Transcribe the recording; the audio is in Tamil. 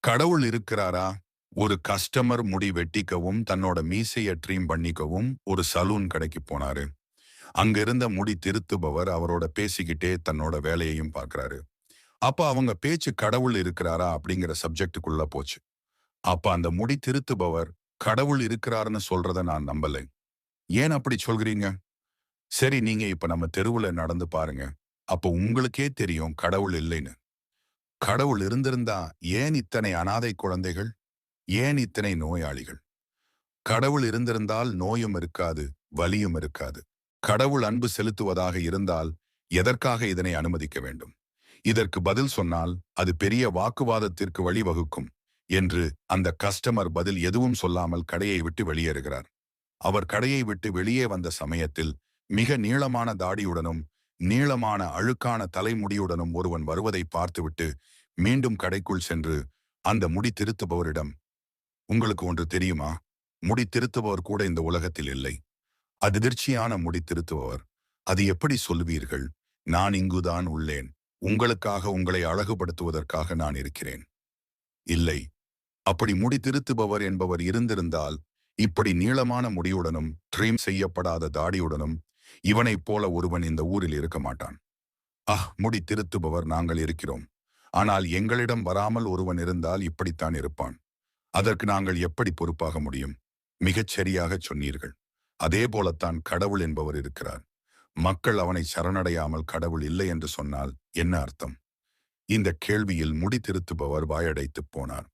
கடவுள் இருக்கிறாரா? ஒரு கஸ்டமர் முடி வெட்டிக்கவும் தன்னோட மீசைய ட்ரீம் பண்ணிக்கவும் ஒரு சலூன் கடைக்கு போனாரு. அங்க இருந்த முடி திருத்துபவர் அவரோட பேசிக்கிட்டே தன்னோட வேலையையும் பார்க்கறாரு. அப்ப அவங்க பேச்சு கடவுள் இருக்கிறாரா அப்படிங்கிற சப்ஜெக்டுக்குள்ள போச்சு. அப்ப அந்த முடி திருத்துபவர் கடவுள் இருக்கிறாருன்னு சொல்றத நான் நம்பலை. ஏன் அப்படி சொல்கிறீங்க? சரி, நீங்க இப்ப நம்ம தெருவுல நடந்து பாருங்க. அப்ப உங்களுக்கே தெரியும் கடவுள் இல்லைன்னு. கடவுள் இருந்திருந்தா ஏன் இத்தனை அனாதை குழந்தைகள்? ஏன் இத்தனை நோயாளிகள்? கடவுள் இருந்திருந்தால் நோயும் இருக்காது, வலியும் இருக்காது. கடவுள் அன்பு செலுத்துவதாக இருந்தால் எதற்காக இதனை அனுமதிக்க வேண்டும்? இதற்கு பதில் சொன்னால் அது பெரிய வாக்குவாதத்திற்கு வழிவகுக்கும் என்று அந்த கஸ்டமர் பதில் எதுவும் சொல்லாமல் கடையை விட்டு வெளியேறுகிறார். அவர் கடையை விட்டு வெளியே வந்த சமயத்தில் மிக நீளமான தாடியுடனும் நீளமான அழுக்கான தலைமுடியுடனும் ஒருவன் வருவதை பார்த்துவிட்டு மீண்டும் கடைக்குள் சென்று அந்த முடி திருத்துபவரிடம், உங்களுக்கு ஒன்று தெரியுமா? முடி திருத்துபவர் கூட இந்த உலகத்தில் இல்லை. அதிர்ச்சியான முடி திருத்துபவர். அது எப்படி சொல்லுவீர்கள்? நான் இங்குதான் உள்ளேன். உங்களுக்காக, உங்களை அழகுபடுத்துவதற்காக நான் இருக்கிறேன். இல்லை. அப்படி முடி திருத்துபவர் என்பவர் இருந்திருந்தால் இப்படி நீளமான முடியுடனும் ட்ரீம் செய்யப்படாத தாடியுடனும் இவனைப் போல ஒருவன் இந்த ஊரில் இருக்க மாட்டான். முடி திருத்துபவர் நாங்கள் இருக்கிறோம். ஆனால் எங்களிடம் வராமல் ஒருவன் இருந்தால் இப்படித்தான் இருப்பான். அதற்கு நாங்கள் எப்படி பொறுப்பாக முடியும்? மிகச் சரியாகச் சொன்னீர்கள். அதே போலத்தான் கடவுள் என்பவர் இருக்கிறார். மக்கள் அவனை சரணடையாமல் கடவுள் இல்லை என்று சொன்னால் என்ன அர்த்தம்? இந்த கேள்வியில் முடி திருத்துபவர் வாயடைத்துப் போனார்.